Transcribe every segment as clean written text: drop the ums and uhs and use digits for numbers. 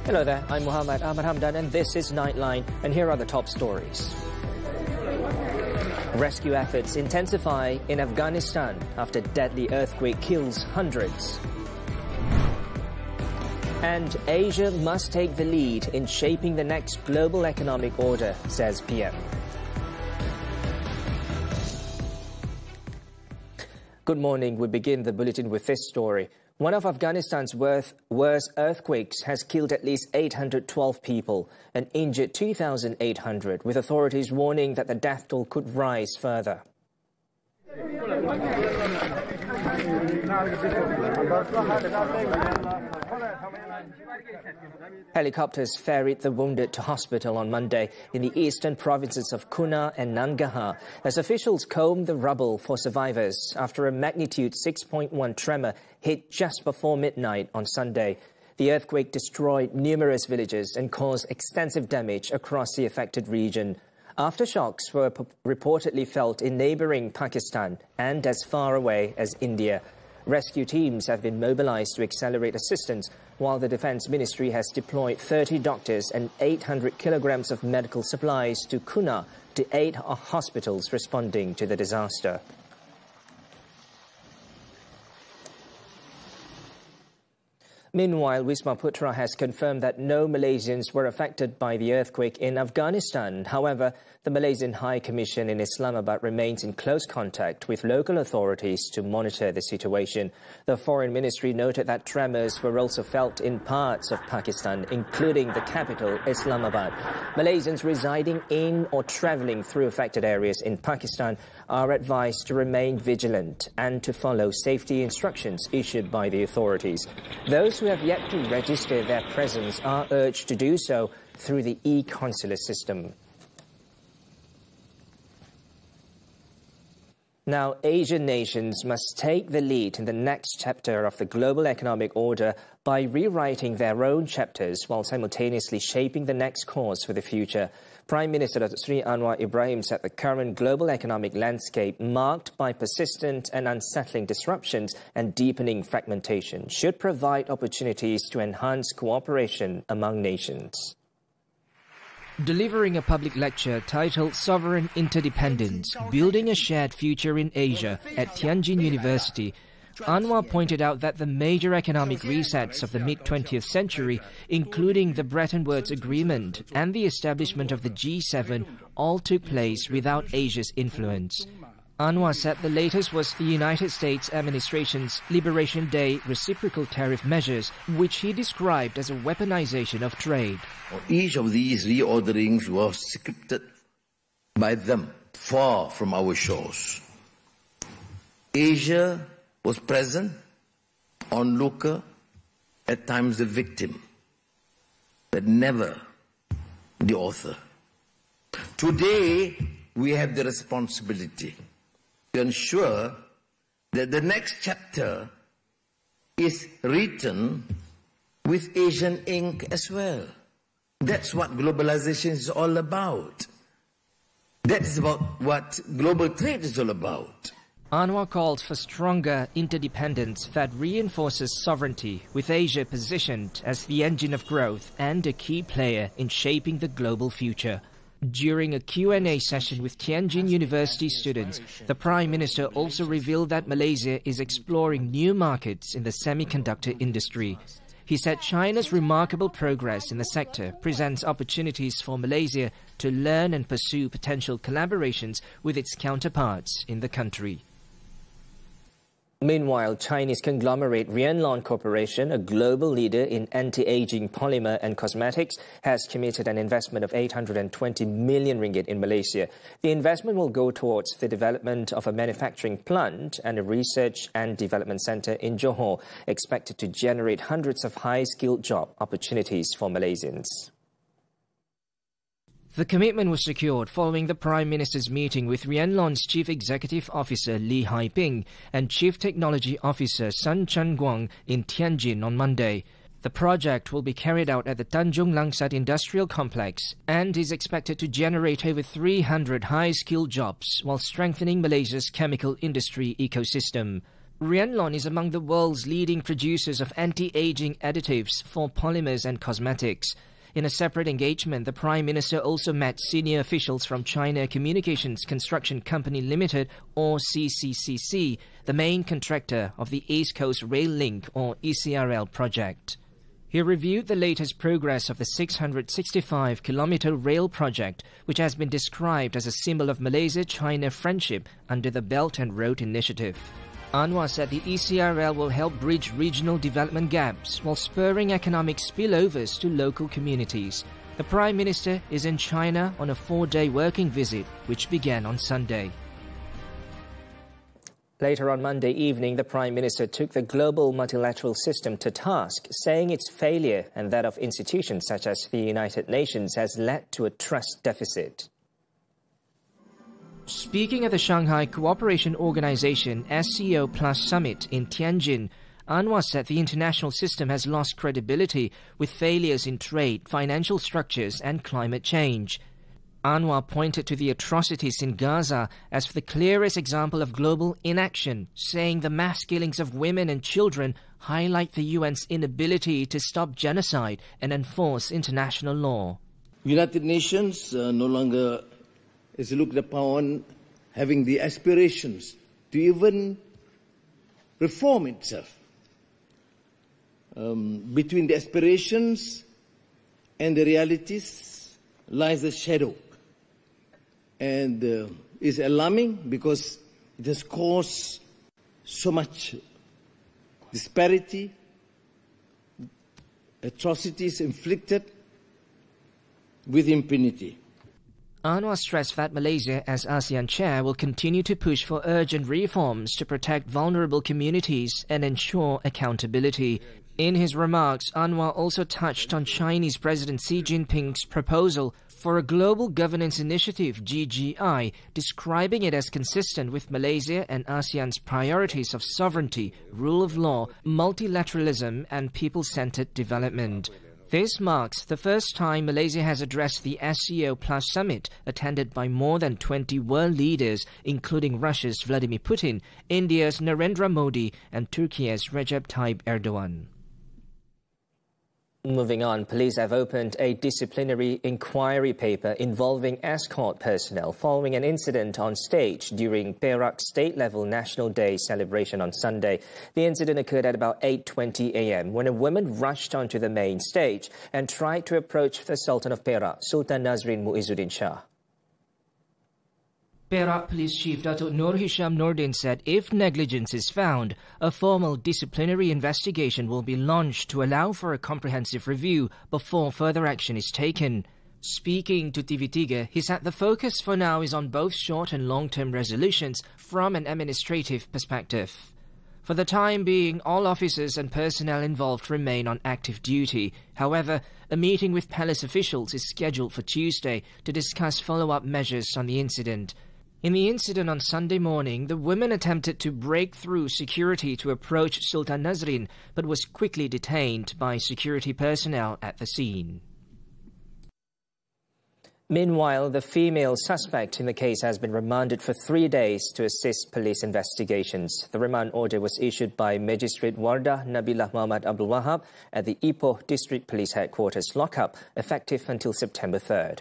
Hello there, I'm Muhammed, Hamdan, and this is Nightline, and here are the top stories. Rescue efforts intensify in Afghanistan after deadly earthquake kills hundreds. And Asia must take the lead in shaping the next global economic order, says PM. Good morning. We begin the bulletin with this story. One of Afghanistan's worst earthquakes has killed at least 812 people and injured 2,800, with authorities warning that the death toll could rise further. Helicopters ferried the wounded to hospital on Monday in the eastern provinces of Kunar and Nangarhar as officials combed the rubble for survivors after a magnitude 6.1 tremor hit just before midnight on Sunday. The earthquake destroyed numerous villages and caused extensive damage across the affected region. Aftershocks were reportedly felt in neighboring Pakistan and as far away as India. Rescue teams have been mobilized to accelerate assistance, while the Defense Ministry has deployed 30 doctors and 800 kilograms of medical supplies to Kunar to aid hospitals responding to the disaster. Meanwhile, Wisma Putra has confirmed that no Malaysians were affected by the earthquake in Afghanistan. However, the Malaysian High Commission in Islamabad remains in close contact with local authorities to monitor the situation. The Foreign Ministry noted that tremors were also felt in parts of Pakistan, including the capital, Islamabad. Malaysians residing in or travelling through affected areas in Pakistan are advised to remain vigilant and to follow safety instructions issued by the authorities. Those who have yet to register their presence are urged to do so through the e-consular system. Now, Asian nations must take the lead in the next chapter of the global economic order by rewriting their own chapters while simultaneously shaping the next course for the future. Prime Minister Dr. Sri Anwar Ibrahim said the current global economic landscape, marked by persistent and unsettling disruptions and deepening fragmentation, should provide opportunities to enhance cooperation among nations. Delivering a public lecture titled Sovereign Interdependence, Building a Shared Future in Asia at Tianjin University, Anwar pointed out that the major economic resets of the mid-20th century, including the Bretton Woods Agreement and the establishment of the G7, all took place without Asia's influence. Anwar said the latest was the United States administration's Liberation Day reciprocal tariff measures, which he described as a weaponization of trade. Each of these reorderings was scripted by them, far from our shores. Asia was present, onlooker, at times the victim, but never the author. Today, we have the responsibility to ensure that the next chapter is written with Asian ink as well. That's what globalization is all about. That is about what global trade is all about. Anwar called for stronger interdependence that reinforces sovereignty, with Asia positioned as the engine of growth and a key player in shaping the global future. During a Q&A session with Tianjin University students, the Prime Minister also revealed that Malaysia is exploring new markets in the semiconductor industry. He said China's remarkable progress in the sector presents opportunities for Malaysia to learn and pursue potential collaborations with its counterparts in the country. Meanwhile, Chinese conglomerate Rianlon Corporation, a global leader in anti-aging polymer and cosmetics, has committed an investment of 820 million ringgit in Malaysia. The investment will go towards the development of a manufacturing plant and a research and development center in Johor, expected to generate hundreds of high-skilled job opportunities for Malaysians. The commitment was secured following the Prime Minister's meeting with Rianlon's Chief Executive Officer Lee Hai-ping and Chief Technology Officer Sun Chan-guang in Tianjin on Monday. The project will be carried out at the Tanjung Langsat Industrial Complex and is expected to generate over 300 high-skilled jobs while strengthening Malaysia's chemical industry ecosystem. Rianlon is among the world's leading producers of anti-aging additives for polymers and cosmetics. In a separate engagement, the Prime Minister also met senior officials from China Communications Construction Company Limited, or CCCC, the main contractor of the East Coast Rail Link, or ECRL project. He reviewed the latest progress of the 665-kilometre rail project, which has been described as a symbol of Malaysia-China friendship under the Belt and Road Initiative. Anwar said the ECRL will help bridge regional development gaps while spurring economic spillovers to local communities. The Prime Minister is in China on a 4-day working visit, which began on Sunday. Later on Monday evening, the Prime Minister took the global multilateral system to task, saying its failure and that of institutions such as the United Nations has led to a trust deficit. Speaking at the Shanghai Cooperation Organization SCO Plus Summit in Tianjin, Anwar said the international system has lost credibility with failures in trade, financial structures and climate change. Anwar pointed to the atrocities in Gaza as the clearest example of global inaction, saying the mass killings of women and children highlight the UN's inability to stop genocide and enforce international law. United Nations no longer is looked upon having the aspirations to even reform itself. Between the aspirations and the realities lies a shadow, and is alarming because it has caused so much disparity, atrocities inflicted with impunity. Anwar stressed that Malaysia, as ASEAN chair, will continue to push for urgent reforms to protect vulnerable communities and ensure accountability. In his remarks, Anwar also touched on Chinese President Xi Jinping's proposal for a Global Governance Initiative, GGI, describing it as consistent with Malaysia and ASEAN's priorities of sovereignty, rule of law, multilateralism and people-centered development. This marks the first time Malaysia has addressed the SCO Plus Summit, attended by more than 20 world leaders, including Russia's Vladimir Putin, India's Narendra Modi, and Turkey's Recep Tayyip Erdogan. Moving on, police have opened a disciplinary inquiry paper involving escort personnel following an incident on stage during Perak's state-level National Day celebration on Sunday. The incident occurred at about 8:20 a.m. when a woman rushed onto the main stage and tried to approach the Sultan of Perak, Sultan Nazrin Muizzuddin Shah. Perak Police Chief Datuk Nur Hisham Nordin said if negligence is found, a formal disciplinary investigation will be launched to allow for a comprehensive review before further action is taken. Speaking to TV3, he said the focus for now is on both short and long-term resolutions from an administrative perspective. For the time being, all officers and personnel involved remain on active duty. However, a meeting with palace officials is scheduled for Tuesday to discuss follow-up measures on the incident. In the incident on Sunday morning, the woman attempted to break through security to approach Sultan Nazrin, but was quickly detained by security personnel at the scene. Meanwhile, the female suspect in the case has been remanded for 3 days to assist police investigations. The remand order was issued by Magistrate Wardah Nabilah Muhammad Abdul Wahab at the Ipoh District Police Headquarters lockup, effective until September 3rd.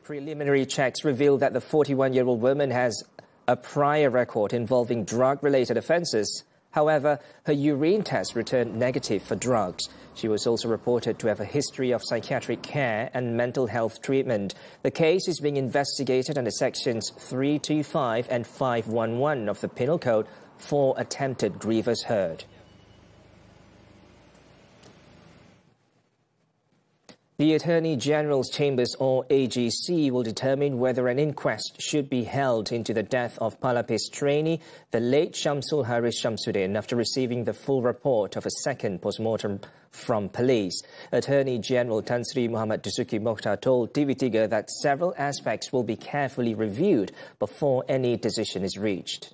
Preliminary checks reveal that the 41-year-old woman has a prior record involving drug-related offences. However, her urine test returned negative for drugs. She was also reported to have a history of psychiatric care and mental health treatment. The case is being investigated under Sections 325 and 511 of the Penal Code for attempted grievous hurt. The Attorney General's Chambers, or AGC, will determine whether an inquest should be held into the death of Palapis trainee, the late Shamsul Haris Shamsuddin, after receiving the full report of a second post-mortem from police. Attorney General Tan Sri Muhammad Dusuki Mokhtar told TV3 that several aspects will be carefully reviewed before any decision is reached.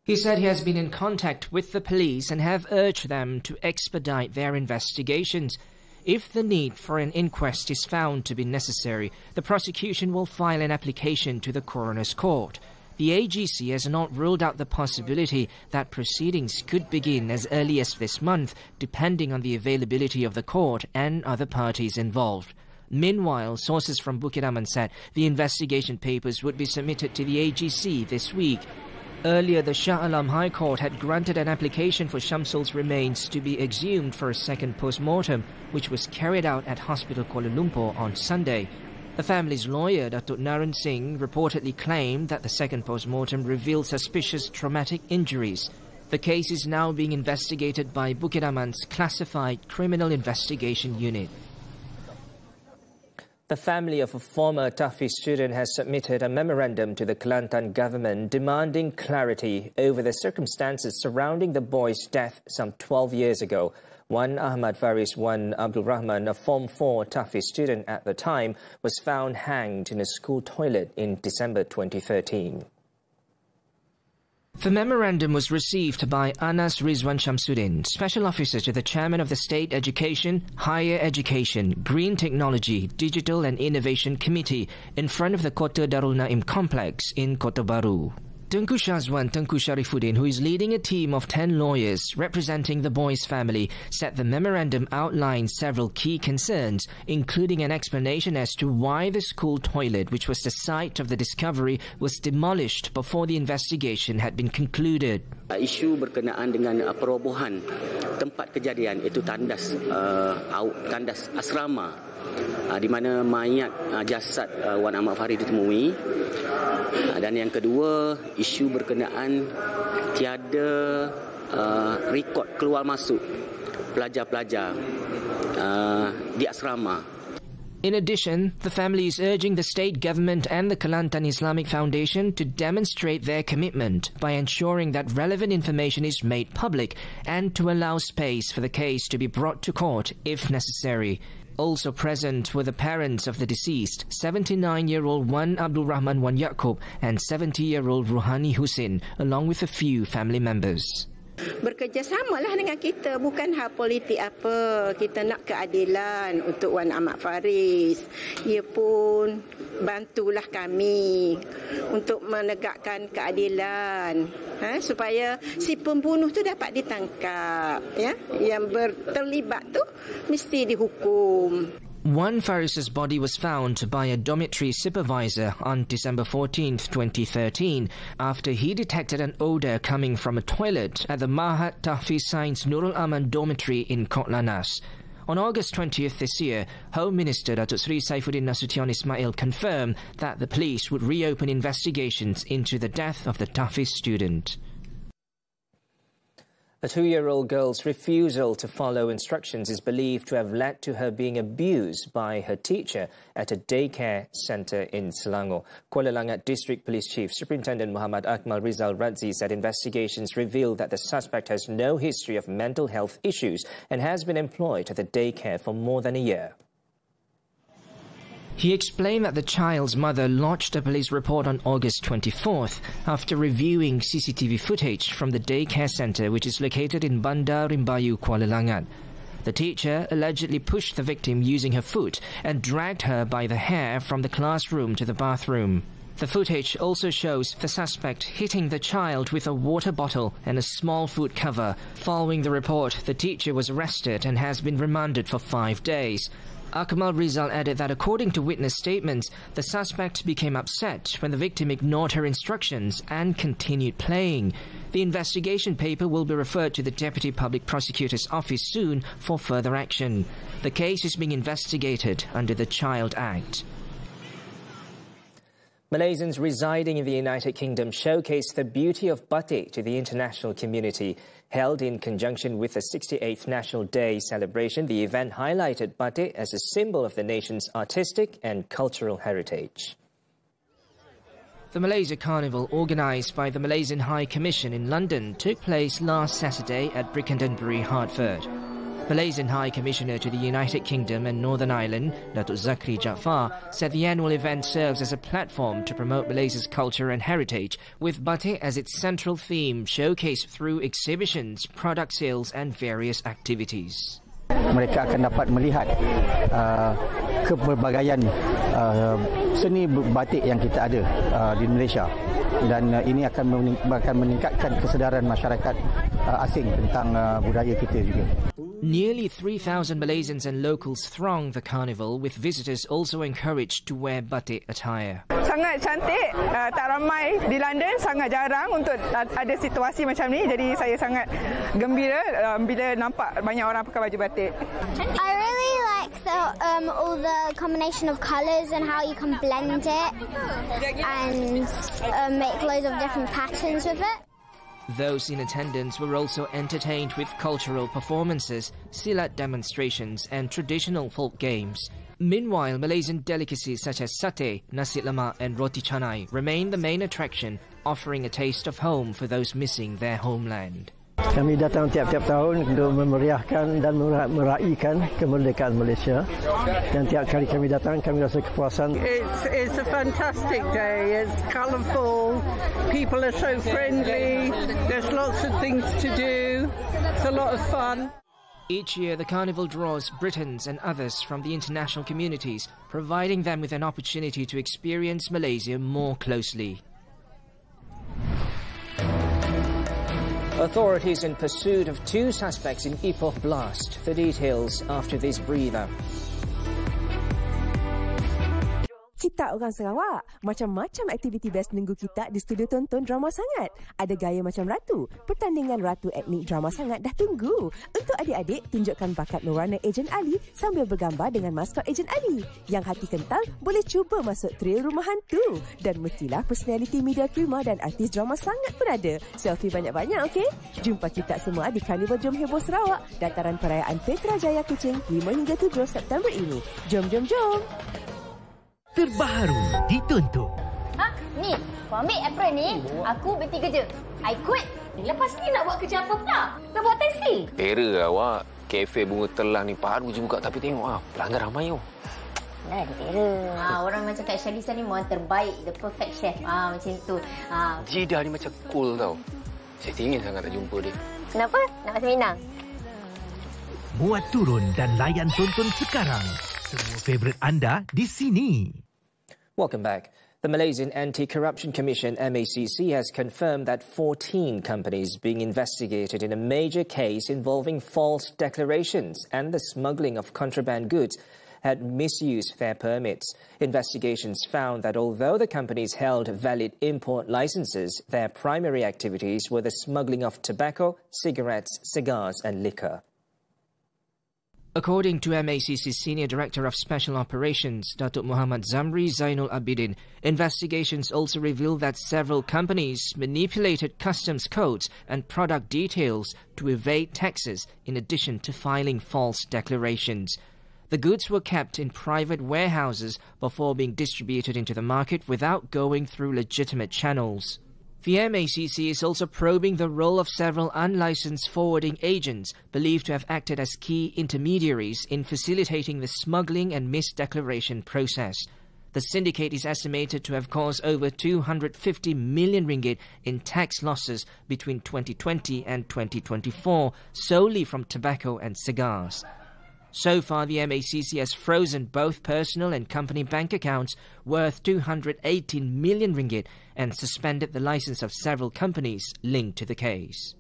He said he has been in contact with the police and have urged them to expedite their investigations. If the need for an inquest is found to be necessary, the prosecution will file an application to the coroner's court. The AGC has not ruled out the possibility that proceedings could begin as early as this month, depending on the availability of the court and other parties involved. Meanwhile, sources from Bukit Aman said the investigation papers would be submitted to the AGC this week. Earlier, the Shah Alam High Court had granted an application for Shamsul's remains to be exhumed for a second post-mortem, which was carried out at Hospital Kuala Lumpur on Sunday. The family's lawyer, Datuk Naran Singh, reportedly claimed that the second post-mortem revealed suspicious traumatic injuries. The case is now being investigated by Bukit Aman's Classified Criminal Investigation Unit. The family of a former Tahfiz student has submitted a memorandum to the Kelantan government demanding clarity over the circumstances surrounding the boy's death some 12 years ago. One Ahmad Faris, one Abdul Rahman, a Form 4 Tahfiz student at the time, was found hanged in a school toilet in December 2013. The memorandum was received by Anas Rizwan Shamsuddin, Special Officer to the Chairman of the State Education, Higher Education, Green Technology, Digital and Innovation Committee in front of the Kota Darul Naim complex in Kota Baru. Tengku Shazwan Tengku Sharifuddin, who is leading a team of 10 lawyers representing the boy's family, said the memorandum outlined several key concerns, including an explanation as to why the school toilet, which was the site of the discovery, was demolished before the investigation had been concluded. Isu berkenaan dengan perobohan tempat kejadian, itu tandas asrama di mana mayat jasad Wan Ahmad Faris ditemui. Dan yang kedua, isu berkenaan tiada rekod keluar masuk pelajar-pelajar di asrama. In addition, the family is urging the state government and the Kelantan Islamic Foundation to demonstrate their commitment by ensuring that relevant information is made public and to allow space for the case to be brought to court if necessary. Also present were the parents of the deceased, 79-year-old Wan Abdul Rahman Wan Yaakob and 70-year-old Ruhani Hussein, along with a few family members. Bekerjasamalah dengan kita, bukan hal politik apa. Kita nak keadilan untuk Wan Ahmad Faris. Ia pun bantulah kami untuk menegakkan keadilan, supaya si pembunuh tu dapat ditangkap, ya. Yang terlibat tu mesti dihukum. Wan Faris's body was found by a dormitory supervisor on December 14, 2013, after he detected an odor coming from a toilet at the Mahat Tahfiz Science Nurul Aman dormitory in Kot Lantas. On August 20th this year, Home Minister Datuk Seri Saifuddin Nasution Ismail confirmed that the police would reopen investigations into the death of the Tahfiz student. A 2-year-old girl's refusal to follow instructions is believed to have led to her being abused by her teacher at a daycare centre in Selangor. Kuala Langat District Police Chief Superintendent Muhammad Akmal Rizal Radzi said investigations revealed that the suspect has no history of mental health issues and has been employed at the daycare for more than a year. He explained that the child's mother lodged a police report on August 24th after reviewing CCTV footage from the daycare centre, which is located in Bandar Rimbayu, Kuala Langat. The teacher allegedly pushed the victim using her foot and dragged her by the hair from the classroom to the bathroom. The footage also shows the suspect hitting the child with a water bottle and a small food cover. Following the report, the teacher was arrested and has been remanded for 5 days. Akmal Rizal added that according to witness statements, the suspect became upset when the victim ignored her instructions and continued playing. The investigation paper will be referred to the Deputy Public Prosecutor's Office soon for further action. The case is being investigated under the Child Act. Malaysians residing in the United Kingdom showcased the beauty of batik to the international community. Held in conjunction with the 68th National Day celebration, the event highlighted batik as a symbol of the nation's artistic and cultural heritage. The Malaysia Carnival, organised by the Malaysian High Commission in London, took place last Saturday at Brickendonbury, Hertford. Malaysian High Commissioner to the United Kingdom and Northern Ireland, Datuk Zakri Jaafar, said the annual event serves as a platform to promote Malaysia's culture and heritage, with batik as its central theme, showcased through exhibitions, product sales and various activities. Mereka akan dapat melihat kepelbagaian seni batik yang kita ada di Malaysia, dan ini akan meningkatkan kesedaran masyarakat asing tentang budaya kita juga. Nearly 3,000 Malaysians and locals throng the carnival, with visitors also encouraged to wear batik attire. Sangat cantik, tak ramai di London, sangat jarang untuk ada situasi macam ni. Jadi saya sangat gembira bila nampak banyak orang pakai baju batik. I really like all the combination of colours and how you can blend it and make loads of different patterns with it. Those in attendance were also entertained with cultural performances, silat demonstrations and traditional folk games. Meanwhile, Malaysian delicacies such as satay, nasi lemak and roti canai remain the main attraction, offering a taste of home for those missing their homeland. Kami datang tiap-tiap tahun untuk memeriahkan dan meraihkan kemerdekaan Malaysia. Dan tiap kali kami datang, kami rasa kepuasan. It's a fantastic day. It's colourful. People are so friendly. There's lots of things to do. It's a lot of fun. Each year, the carnival draws Britons and others from the international communities, providing them with an opportunity to experience Malaysia more closely. Authorities in pursuit of 2 suspects in Ipoh blast. The details after this breather. Kita orang Sarawak, macam-macam aktiviti best minggu kita di studio tonton Drama Sangat. Ada gaya macam ratu, pertandingan ratu etnik Drama Sangat dah tunggu. Untuk adik-adik, tunjukkan bakat merana Ejen Ali sambil bergambar dengan maskot Ejen Ali. Yang hati kental, boleh cuba masuk trail rumah hantu. Dan mestilah personaliti media prima dan artis Drama Sangat pun ada. Selfie banyak-banyak, okey? Jumpa kita semua di Karnival Jom Heboh Sarawak, dataran perayaan Petra Jaya Kuching 5 hingga 7 September ini. Jom, jom, jom! Terbaru ditonton. Ni, kau ambil apron ni, aku berhenti kerja. I quit. Lepas ni nak buat kerja apa pula? Nak buat taksi. Terror awak. Kafe bunga telah ni baru je buka, tapi tengok pelanggan ramai yo. Dah ada terror. Orang macam Kak Shalisa ni memang terbaik, the perfect chef. Macam tu. Jidah ni macam cool tau. Saya ingin sangat nak jumpa dia. Kenapa? Nak masuk Minang? Muat turun dan layan tonton sekarang. Semua favourite anda di sini. Welcome back. The Malaysian Anti-Corruption Commission, MACC, has confirmed that 14 companies being investigated in a major case involving false declarations and the smuggling of contraband goods had misused their permits. Investigations found that although the companies held valid import licenses, their primary activities were the smuggling of tobacco, cigarettes, cigars and liquor. According to MACC's Senior Director of Special Operations, Datuk Muhammad Zamri Zainul Abidin, investigations also revealed that several companies manipulated customs codes and product details to evade taxes in addition to filing false declarations. The goods were kept in private warehouses before being distributed into the market without going through legitimate channels. The MACC is also probing the role of several unlicensed forwarding agents believed to have acted as key intermediaries in facilitating the smuggling and misdeclaration process. The syndicate is estimated to have caused over 250 million ringgit in tax losses between 2020 and 2024 solely from tobacco and cigars. So far, the MACC has frozen both personal and company bank accounts worth 218 million ringgit and suspended the license of several companies linked to the case.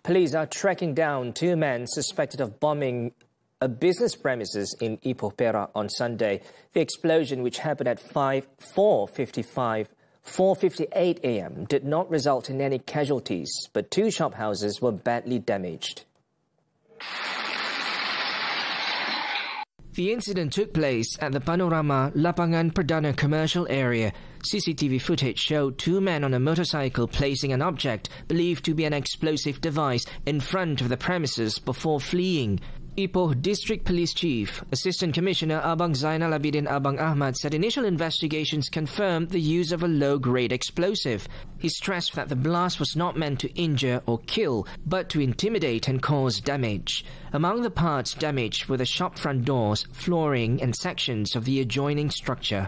Police are tracking down 2 men suspected of bombing a business premises in Ipoh, Perak on Sunday. The explosion, which happened at 4:58 a.m., did not result in any casualties, but 2 shop houses were badly damaged. The incident took place at the Panorama Lapangan Perdana commercial area. CCTV footage showed 2 men on a motorcycle placing an object believed to be an explosive device in front of the premises before fleeing. Ipoh District Police Chief, Assistant Commissioner Abang Zainal Abidin Abang Ahmad said initial investigations confirmed the use of a low-grade explosive. He stressed that the blast was not meant to injure or kill, but to intimidate and cause damage. Among the parts damaged were the shop front doors, flooring and sections of the adjoining structure.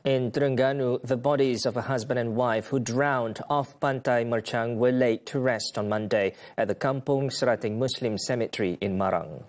In Terengganu, the bodies of a husband and wife who drowned off Pantai Merchang were laid to rest on Monday at the Kampung Serating Muslim Cemetery in Marang.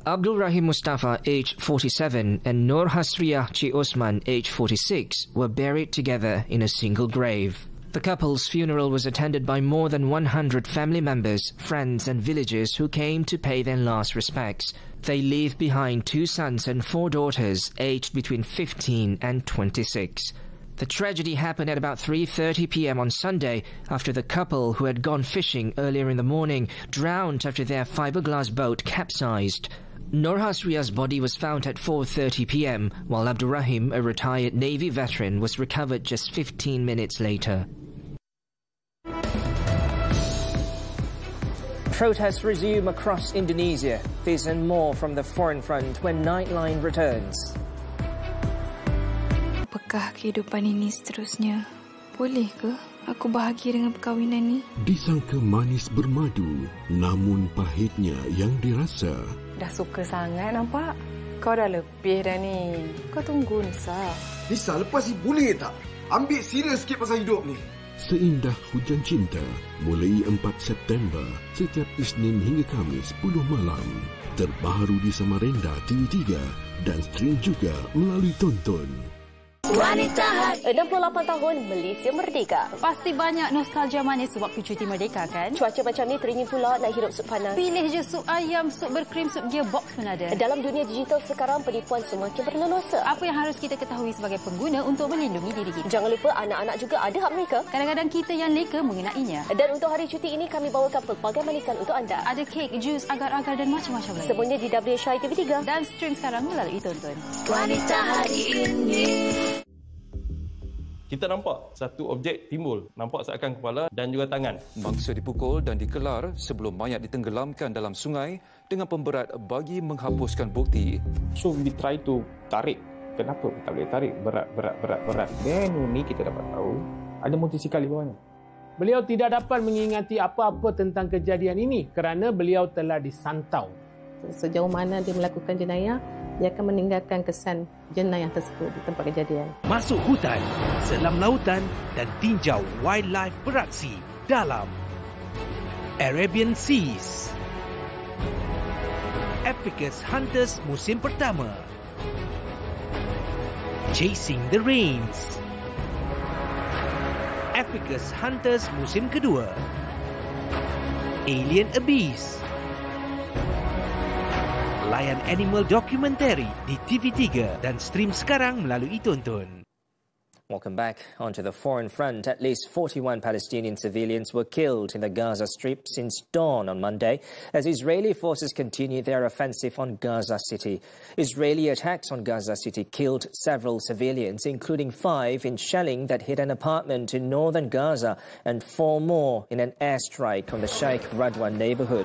Abdul Rahim Mustafa, age 47, and Nur Hasriah Chi Osman, age 46, were buried together in a single grave. The couple's funeral was attended by more than 100 family members, friends and villagers who came to pay their last respects. They leave behind 2 sons and 4 daughters, aged between 15 and 26. The tragedy happened at about 3:30 p.m. on Sunday after the couple, who had gone fishing earlier in the morning, drowned after their fiberglass boat capsized. Nur Hasriah's body was found at 4:30 p.m, while Abdul Rahim, a retired Navy veteran, was recovered just 15 minutes later. Protests resume across Indonesia. This and more from the foreign front when Nightline returns. Apakah kehidupan ini seterusnya? Boleh ke aku bahagia dengan perkahwinan ni? Disangka manis bermadu, namun pahitnya yang dirasa. Dah suka sangat nampak. Kau dah lebih dah ni. Kau tunggu Nisa. Nisa, lepas ni boleh tak? Ambil serius sikit pasal hidup ni. Seindah Hujan Cinta, mulai 4 September, setiap Isnin hingga Khamis 10 malam. Terbaru di Samarinda TV3 dan stream juga melalui Tonton. Wanita 68 tahun Malaysia Merdeka. Pasti banyak nostalgia manis waktu cuti merdeka kan? Cuaca macam ni teringin pula nak hirup sup panas. Pilih je sup ayam, sup berkrim, sup gearbox pun ada. Dalam dunia digital sekarang, penipuan semakin berleluasa. Apa yang harus kita ketahui sebagai pengguna untuk melindungi diri kita? Jangan lupa anak-anak juga ada hak mereka. Kadang-kadang kita yang leka mengenainya. Dan untuk hari cuti ini kami bawakan pelbagai manisan untuk anda. Ada kek, jus, agar-agar dan macam-macam lagi. Semuanya di WHI TV3 dan stream sekarang melalui Tonton. Wanita hari ini. Kita nampak satu objek timbul, nampak seakan kepala dan juga tangan. Mangsa dipukul dan dikelar sebelum mayat ditenggelamkan dalam sungai dengan pemberat bagi menghapuskan bukti. So we try to tarik. Kenapa tak boleh tarik? Berat. Dan ni kita dapat tahu ada motosikal di bawahnya. Beliau tidak dapat mengingati apa-apa tentang kejadian ini kerana beliau telah disantau. Sejauh mana dia melakukan jenayah, dia akan meninggalkan kesan jenayah tersebut di tempat kejadian. Masuk hutan, selam lautan dan tinjau wildlife beraksi dalam Arabian Seas. Epicus Hunters musim pertama. Chasing the Rains. Epicus Hunters musim kedua. Alien Abyss. Layan Animal Documentary di TV3 dan stream sekarang melalui Tonton. Welcome back. Onto the foreign front. At least 41 Palestinian civilians were killed in the Gaza Strip since dawn on Monday as Israeli forces continue their offensive on Gaza City. Israeli attacks on Gaza City killed several civilians, including 5 in shelling that hit an apartment in northern Gaza and 4 more in an airstrike on the Sheikh Radwan neighborhood.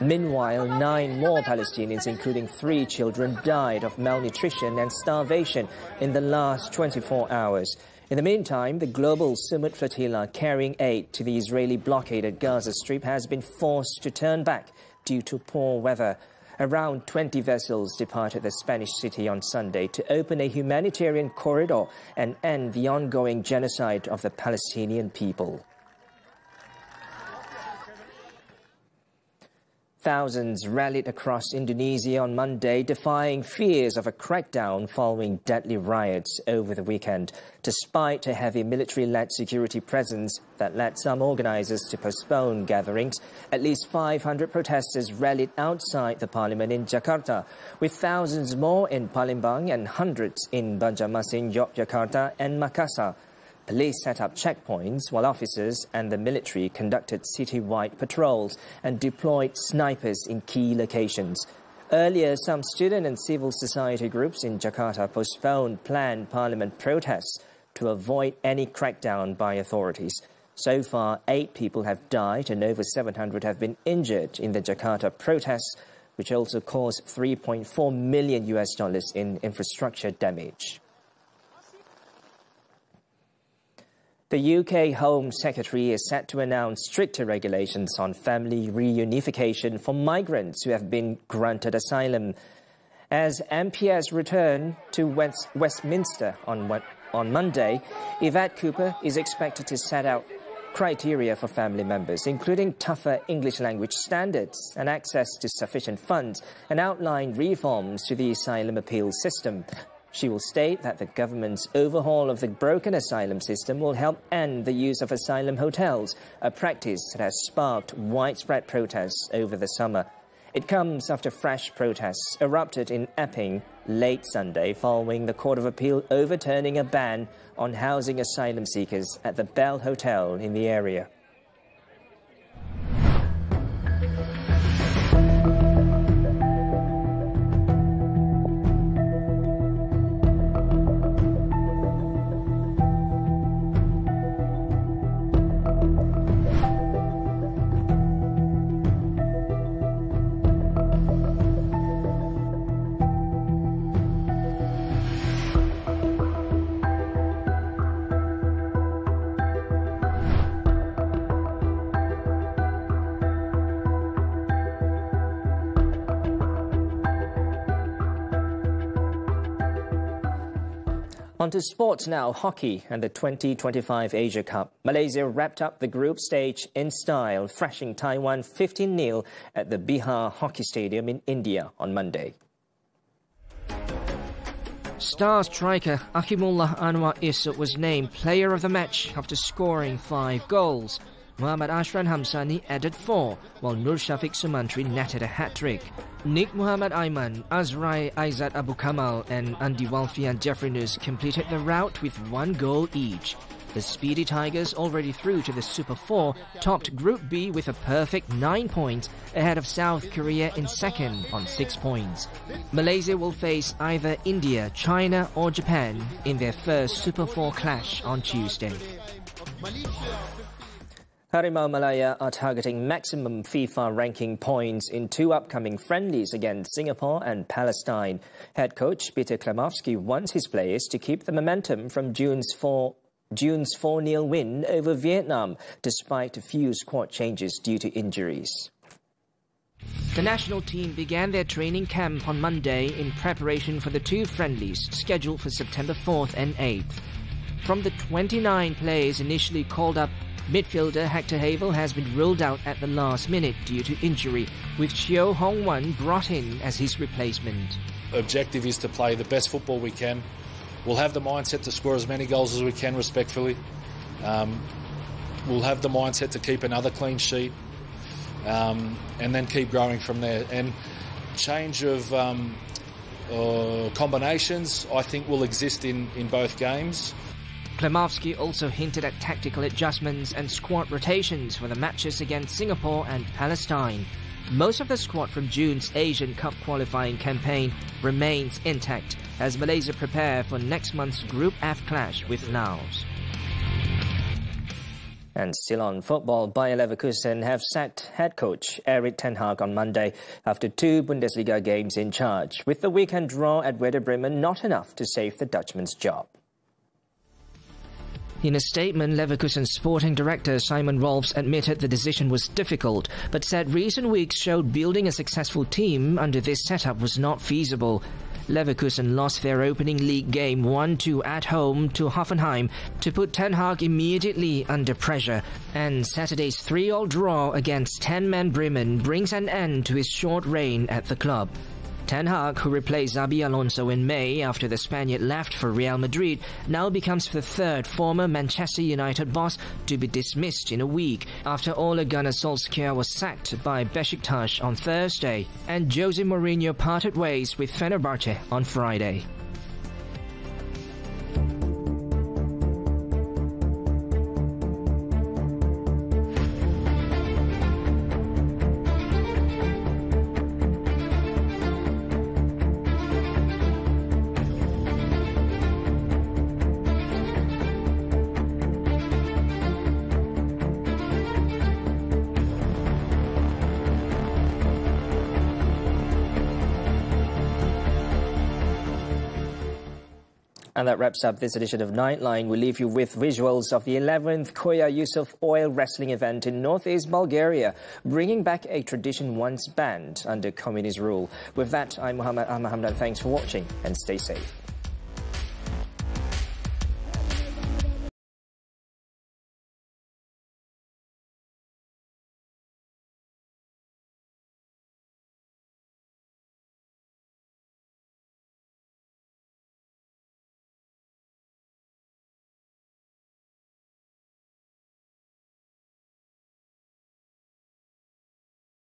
Meanwhile, 9 more Palestinians, including 3 children, died of malnutrition and starvation in the last 24 hours. In the meantime, the global Sumut flotilla carrying aid to the Israeli blockaded Gaza Strip has been forced to turn back due to poor weather. Around 20 vessels departed the Spanish city on Sunday to open a humanitarian corridor and end the ongoing genocide of the Palestinian people. Thousands rallied across Indonesia on Monday, defying fears of a crackdown following deadly riots over the weekend, despite a heavy military-led security presence that led some organizers to postpone gatherings. At least 500 protesters rallied outside the parliament in Jakarta, with thousands more in Palembang and hundreds in Banjarmasin, Yogyakarta and Makassar. Police set up checkpoints while officers and the military conducted city-wide patrols and deployed snipers in key locations. Earlier, some student and civil society groups in Jakarta postponed planned parliament protests to avoid any crackdown by authorities. So far, 8 people have died and over 700 have been injured in the Jakarta protests, which also caused $3.4 million in infrastructure damage. The UK Home Secretary is set to announce stricter regulations on family reunification for migrants who have been granted asylum. As MPs return to Westminster on Monday, Yvette Cooper is expected to set out criteria for family members, including tougher English language standards and access to sufficient funds, and outline reforms to the asylum appeal system. She will state that the government's overhaul of the broken asylum system will help end the use of asylum hotels, a practice that has sparked widespread protests over the summer. It comes after fresh protests erupted in Epping late Sunday following the Court of Appeal overturning a ban on housing asylum seekers at the Bell Hotel in the area. On to sports now, hockey and the 2025 Asia Cup. Malaysia wrapped up the group stage in style, thrashing Taiwan 15-0 at the Bihar Hockey Stadium in India on Monday. Star striker Akimullah Anwar Issa was named player of the match after scoring 5 goals. Muhammad Ashran Hamsani added 4, while Nur Shafiq Sumantri netted a hat-trick. Nick Muhammad Aiman, Azrai Aizat Abu Kamal and Andi Walfian Jeffrinus completed the rout with 1 goal each. The Speedy Tigers, already through to the Super 4, topped Group B with a perfect 9 points ahead of South Korea in second on 6 points. Malaysia will face either India, China or Japan in their first Super 4 clash on Tuesday. Harimau Malaya are targeting maximum FIFA ranking points in 2 upcoming friendlies against Singapore and Palestine. Head coach Peter Klimowski wants his players to keep the momentum from June's 4-0 win over Vietnam, despite a few squad changes due to injuries. The national team began their training camp on Monday in preparation for the 2 friendlies scheduled for September 4th and 8th. From the 29 players initially called up, midfielder Hector Havel has been ruled out at the last minute due to injury, with Chiu Hong-wan brought in as his replacement. The objective is to play the best football we can. We'll have the mindset to score as many goals as we can respectfully. We'll have the mindset to keep another clean sheet and then keep growing from there. And change of combinations, I think, will exist in both games. Klimowski also hinted at tactical adjustments and squad rotations for the matches against Singapore and Palestine. Most of the squad from June's Asian Cup qualifying campaign remains intact as Malaysia prepare for next month's Group F clash with Laos. And still on football, Bayer Leverkusen have sacked head coach Erik ten Hag on Monday after 2 Bundesliga games in charge, with the weekend draw at Werder Bremen not enough to save the Dutchman's job. In a statement, Leverkusen sporting director Simon Rolfs admitted the decision was difficult, but said recent weeks showed building a successful team under this setup was not feasible. Leverkusen lost their opening league game 1-2 at home to Hoffenheim to put Ten Hag immediately under pressure, and Saturday's 3-3 draw against 10-man Bremen brings an end to his short reign at the club. Ten Hag, who replaced Xabi Alonso in May after the Spaniard left for Real Madrid, now becomes the 3rd former Manchester United boss to be dismissed in a week after Ole Gunnar Solskjaer was sacked by Besiktas on Thursday and Jose Mourinho parted ways with Fenerbahce on Friday. And that wraps up this edition of Nightline. We leave you with visuals of the 11th Koya Yusuf oil wrestling event in northeast Bulgaria, bringing back a tradition once banned under communist rule. With that, I'm Muhammed. Hamdan. Thanks for watching and stay safe.